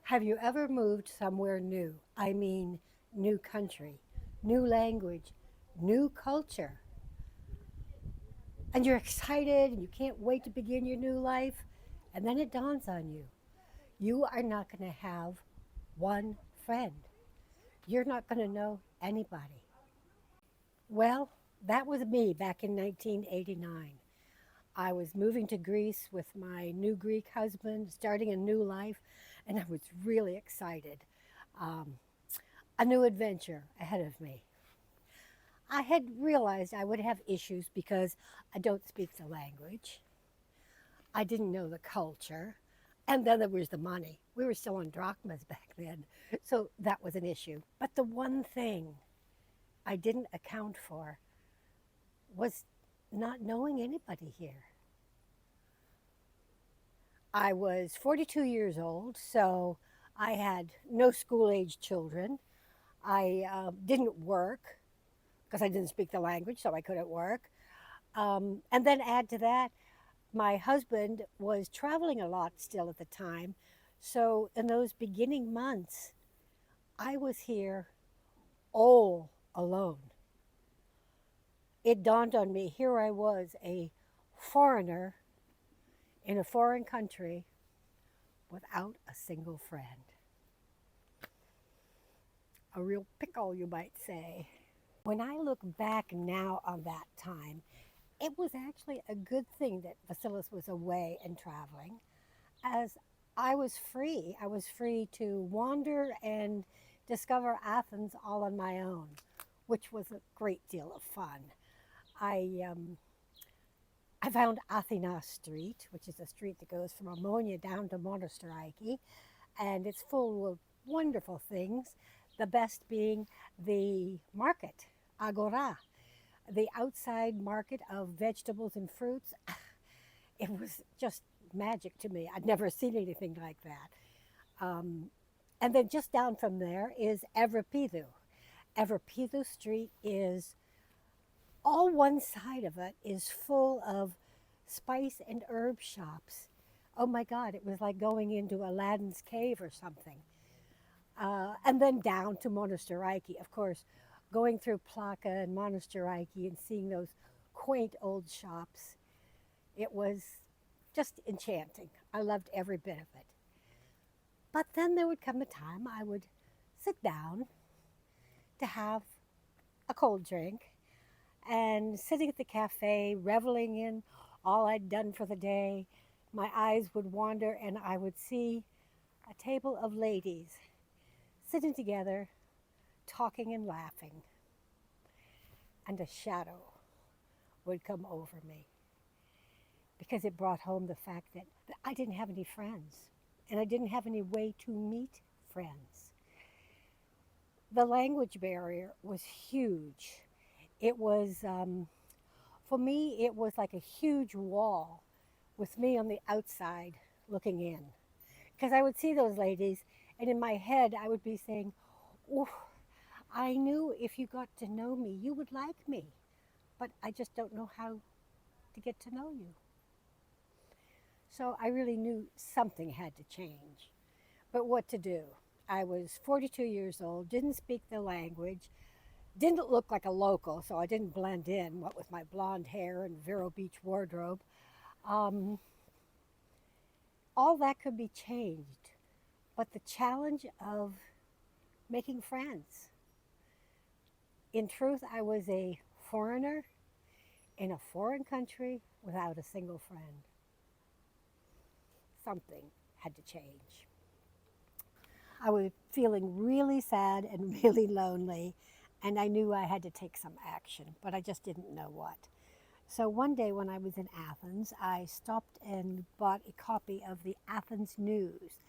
Have you ever moved somewhere new? I mean, new country, new language, new culture. And you're excited and you can't wait to begin your new life. And then it dawns on you you are not going to have one friend. You're not going to know anybody. Well, that was me back in 1989. I was moving to Greece with my new Greek husband, starting a new life, and I was really excited. Um, a new adventure ahead of me. I had realized I would have issues because I don't speak the language. I didn't know the culture. And then there was the money. We were still on drachmas back then. So that was an issue. But the one thing I didn't account for was not knowing anybody here. I was 42 years old, so I had no school age children. I didn't work because I didn't speak the language, so I couldn't work. And then add to that, my husband was traveling a lot still at the time. So in those beginning months, I was here all alone. It dawned on me here I was, a foreigner in a foreign country without a single friend. A real pickle, you might say. When I look back now on that time, it was actually a good thing that Vasilis was away and traveling, as I was free. I was free to wander and discover Athens all on my own, which was a great deal of fun. I, um, I found Athena Street, which is a street that goes from Ammonia down to Monastiriki, and it's full of wonderful things, the best being the market, Agora, the outside market of vegetables and fruits. It was just magic to me. I'd never seen anything like that. And then just down from there is Evripidou. Evripidou Street is all one side of it is full of spice and herb shops. Oh my God, it was like going into Aladdin's cave or something. And then down to Monastiriki, of course, going through Plaka and Monastiriki and seeing those quaint old shops. It was just enchanting. I loved every bit of it. But then there would come a time I would sit down to have a cold drink and sitting at the cafe, reveling in all I'd done for the day, my eyes would wander and I would see a table of ladies sitting together, talking and laughing, and a shadow would come over me because it brought home the fact that I didn't have any friends and I didn't have any way to meet friends. The language barrier was huge. It was, for me, it was like a huge wall with me on the outside looking in. Because I would see those ladies, and in my head, I would be saying, oh, I knew if you got to know me, you would like me, but I just don't know how to get to know you. So I really knew something had to change. But what to do? I was 42 years old, didn't speak the language, didn't look like a local, so I didn't blend in, what with my blonde hair and Vero Beach wardrobe. Um, all that could be changed, but the challenge of making friends. In truth, I was a foreigner in a foreign country without a single friend. Something had to change. I was feeling really sad and really lonely, and I knew I had to take some action, but I just didn't know what. So one day when I was in Athens, I stopped and bought a copy of the Athens News.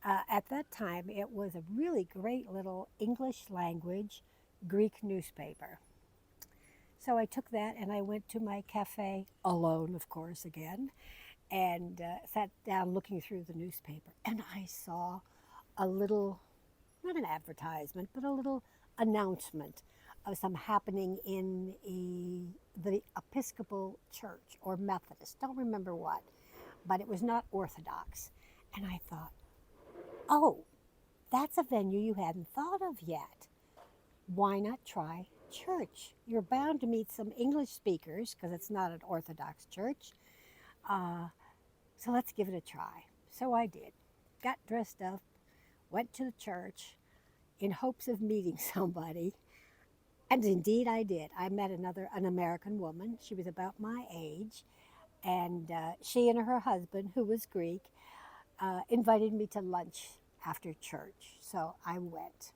At that time, it was a really great little English language Greek newspaper. So I took that and I went to my cafe, alone, of course, again, and sat down looking through the newspaper. And I saw a little, not an advertisement, but a little announcement of some happening in the Episcopal Church or Methodist, don't remember what, but it was not Orthodox. And I thought, oh, that's a venue you hadn't thought of yet. Why not try church? You're bound to meet some English speakers because it's not an Orthodox church. Uh, so let's give it a try. So I did. Got dressed up, went to the church in hopes of meeting somebody. And indeed, I did. I met an American woman. She was about my age, and she and her husband, who was Greek, invited me to lunch after church. So I went,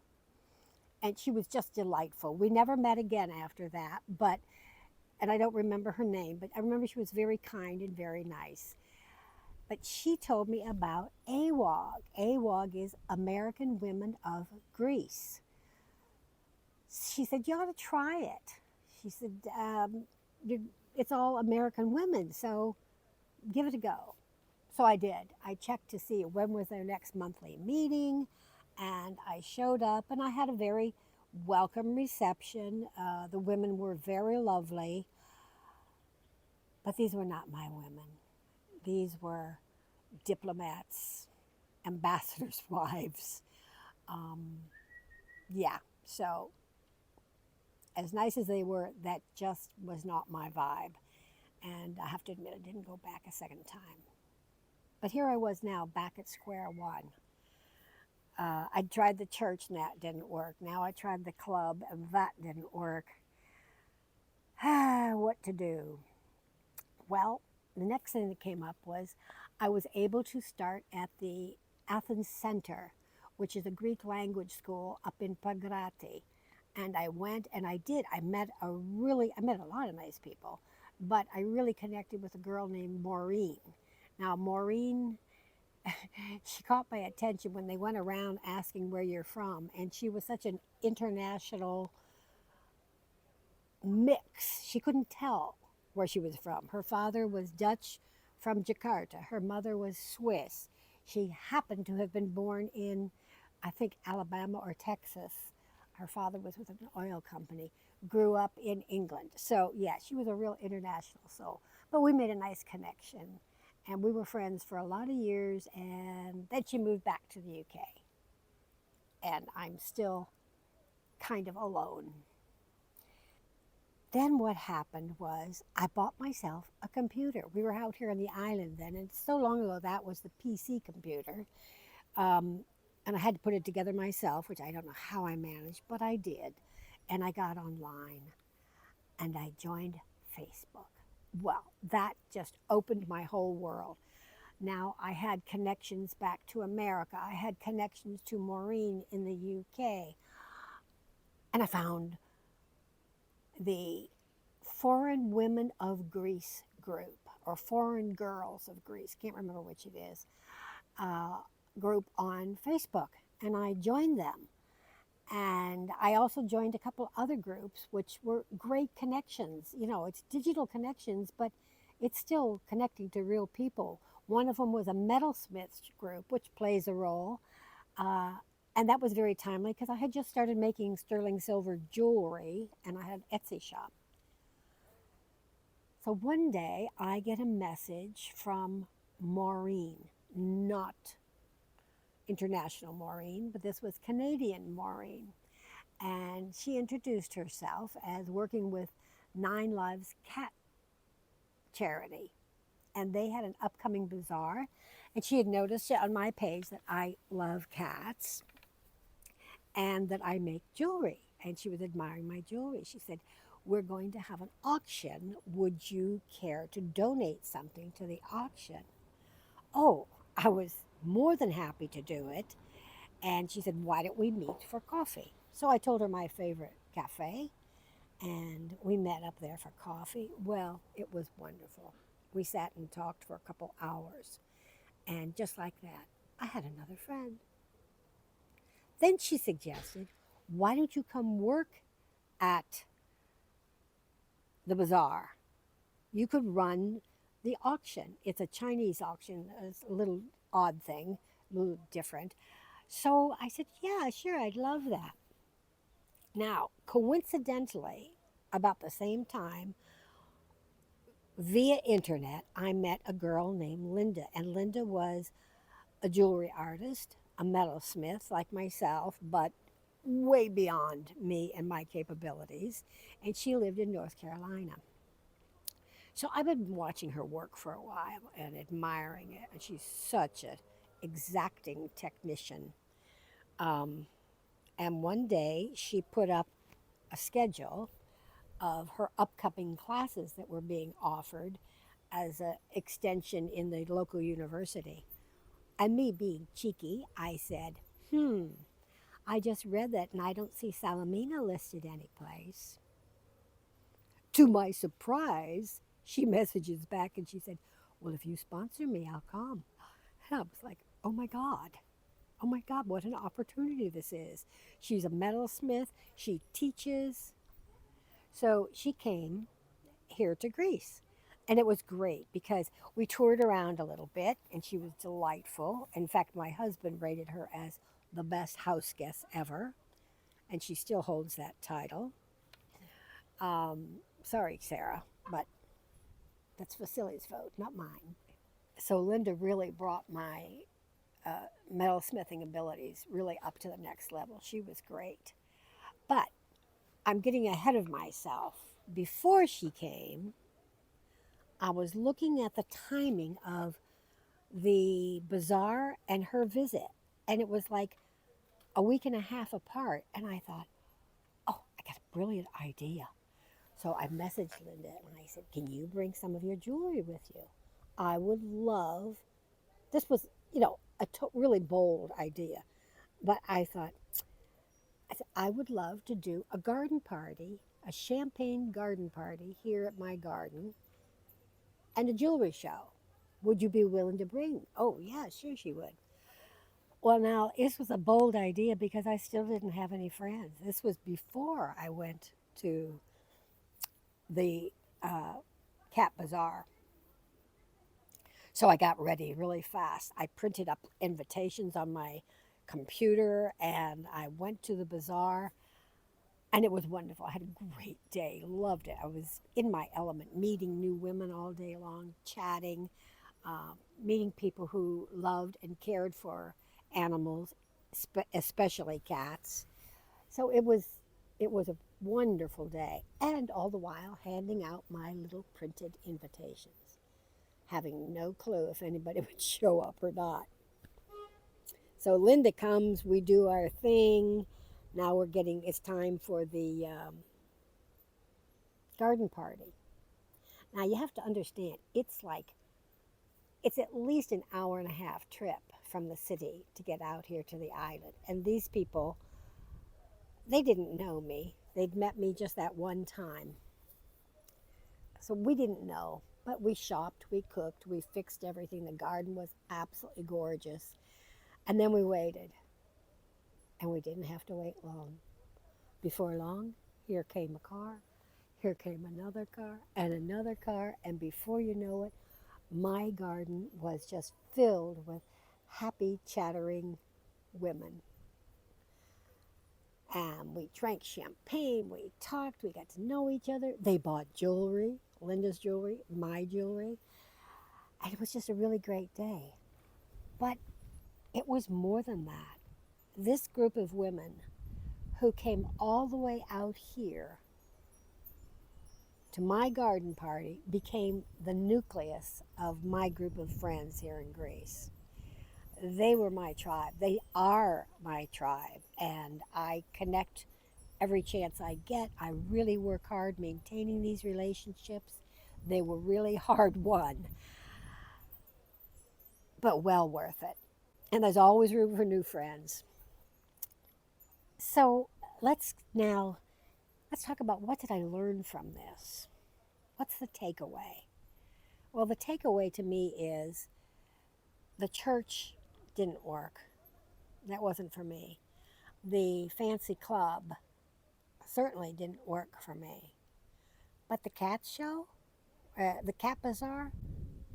and she was just delightful. We never met again after that, but and I don't remember her name, but I remember she was very kind and very nice. But she told me about AWOG. AWOG is American Women of Greece. She said, "You ought to try it." She said, "It's all American women, so give it a go." So I did. I checked to see when was their next monthly meeting, and I showed up, and I had a very welcome reception. The women were very lovely, but these were not my women. These were diplomats, ambassadors' wives. Um, yeah, so as nice as they were, that just was not my vibe. And I have to admit, I didn't go back a second time. But here I was now back at square one. I tried the church and that didn't work. Now I tried the club and that didn't work. What to do? Well, the next thing that came up was I was able to start at the Athens Center, which is a Greek language school up in Pagrati. And I went and I did. I met a lot of nice people, but I really connected with a girl named Maureen. Now, Maureen, she caught my attention when they went around asking where you're from, and she was such an international mix. She couldn't tell where she was from. Her father was Dutch from Jakarta. Her mother was Swiss. She happened to have been born in, I think, Alabama or Texas. Her father was with an oil company. Grew up in England. So, yeah, she was a real international soul. But we made a nice connection. And we were friends for a lot of years. And then she moved back to the UK. And I'm still kind of alone. Then what happened was I bought myself a computer. We were out here on the island then, and so long ago that was the PC computer. And I had to put it together myself, which I don't know how I managed, but I did. And I got online and I joined Facebook. Well, that just opened my whole world. Now I had connections back to America. I had connections to Maureen in the UK. And I found the Foreign Women of Greece group, or Foreign Girls of Greece, can't remember which it is, group on Facebook. And I joined them. And I also joined a couple other groups, which were great connections. You know, it's digital connections, but it's still connecting to real people. One of them was a metalsmith group, which plays a role. And that was very timely because I had just started making sterling silver jewelry and I had an Etsy shop. So one day I get a message from Maureen, not international Maureen, but this was Canadian Maureen. And she introduced herself as working with Nine Lives Cat Charity. And they had an upcoming bazaar. And she had noticed on my page that I love cats and that I make jewelry. And she was admiring my jewelry. She said, "We're going to have an auction. Would you care to donate something to the auction?" Oh, I was more than happy to do it. And she said, "Why don't we meet for coffee?" So I told her my favorite cafe, and we met up there for coffee. Well, it was wonderful. We sat and talked for a couple hours. And just like that, I had another friend. Then she suggested, "Why don't you come work at the bazaar? You could run the auction. It's a Chinese auction. It's a little odd thing, a little different." So I said, "Yeah, sure, I'd love that." Now, coincidentally, about the same time, via internet, I met a girl named Linda, and Linda was a jewelry artist. a metalsmith like myself, but way beyond me and my capabilities. And she lived in North Carolina. So I've been watching her work for a while and admiring it. And she's such an exacting technician. Um, and one day she put up a schedule of her upcoming classes that were being offered as an extension in the local university. And me being cheeky, I said, I just read that and I don't see Salamina listed anyplace. To my surprise, she messages back and she said, well, if you sponsor me, I'll come. And I was like, oh my God. Oh my God, what an opportunity this is. She's a metalsmith. She teaches. So she came here to Greece. And it was great because we toured around a little bit and she was delightful. In fact, my husband rated her as the best house guest ever. And she still holds that title. Sorry, Sarah, but that's Vasily's vote, not mine. So Linda really brought my metalsmithing abilities really up to the next level. She was great. But I'm getting ahead of myself. Before she came, I was looking at the timing of the bazaar and her visit. And it was like a week and a half apart. And I thought, oh, I got a brilliant idea. So I messaged Linda and I said, can you bring some of your jewelry with you? I would love, this was, a really bold idea. But I said, I would love to do a garden party, a champagne garden party here at my garden and a jewelry show. Would you be willing to bring? Oh, yeah, sure she would. Well, now, this was a bold idea because I still didn't have any friends. This was before I went to the Cat Bazaar. So I got ready really fast. I printed up invitations on my computer and I went to the bazaar and it was wonderful. I had a great day, loved it. I was in my element, meeting new women all day long, chatting, meeting people who loved and cared for animals, especially cats. So it was a wonderful day, and all the while handing out my little printed invitations, having no clue if anybody would show up or not. So Linda comes, we do our thing. Now it's time for the garden party. Now you have to understand, it's at least an hour and a half trip from the city to get out here to the island. And these people, they didn't know me. They'd met me just that one time. So we didn't know, but we shopped, we cooked, we fixed everything. The garden was absolutely gorgeous. And then we waited. And we didn't have to wait long. Before long, here came a car, here came another car, and another car. And before you know it, my garden was just filled with happy, chattering women. And we drank champagne, we talked, we got to know each other. They bought jewelry, Linda's jewelry, my jewelry. And it was just a really great day. But it was more than that. This group of women who came all the way out here to my garden party became the nucleus of my group of friends here in Greece. They were my tribe. They are my tribe. And I connect every chance I get. I really work hard maintaining these relationships. They were really hard won, but well worth it. And there's always room for new friends. So let's talk about what did I learn from this? What's the takeaway? Well, the takeaway to me is the church didn't work. That wasn't for me. The fancy club certainly didn't work for me. But the cat show, the cat bazaar,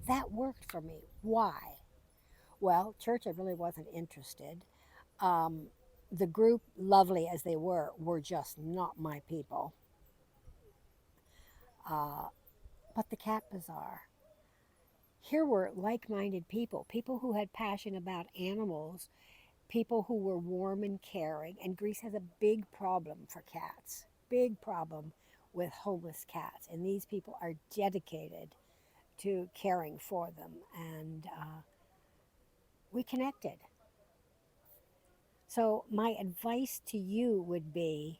that worked for me. Why? Well, church, I really wasn't interested. Um, the group, lovely as they were just not my people. Uh, but the cat bazaar, here were like minded people, people who had passion about animals, people who were warm and caring. And Greece has a big problem for cats, big problem with homeless cats. And these people are dedicated to caring for them. And we connected. So my advice to you would be,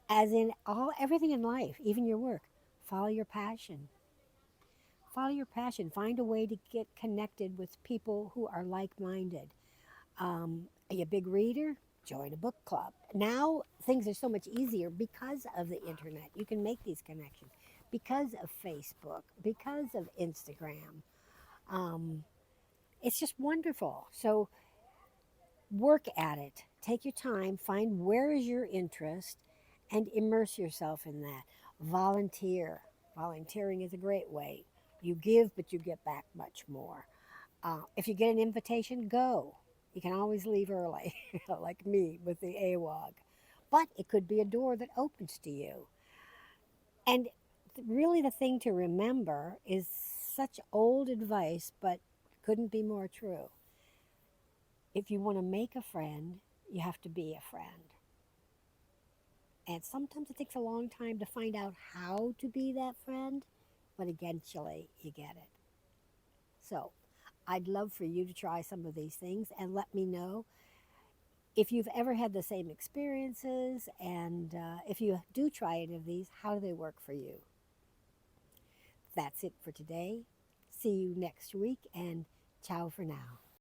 as in all everything in life, even your work, follow your passion. Follow your passion. Find a way to get connected with people who are like-minded. Are you a big reader? Join a book club. Now things are so much easier because of the internet. You can make these connections because of Facebook, because of Instagram. Um, it's just wonderful. So work at it. Take your time. Find where is your interest, and immerse yourself in that. Volunteer. Volunteering is a great way. You give, but you get back much more. If you get an invitation, go. You can always leave early, like me with the AWOG. But it could be a door that opens to you. And really, the thing to remember is such old advice, but couldn't be more true. If you want to make a friend, you have to be a friend. And sometimes it takes a long time to find out how to be that friend, but eventually you get it. So I'd love for you to try some of these things and let me know if you've ever had the same experiences, and if you do try any of these, how do they work for you? That's it for today. See you next week, and ciao for now.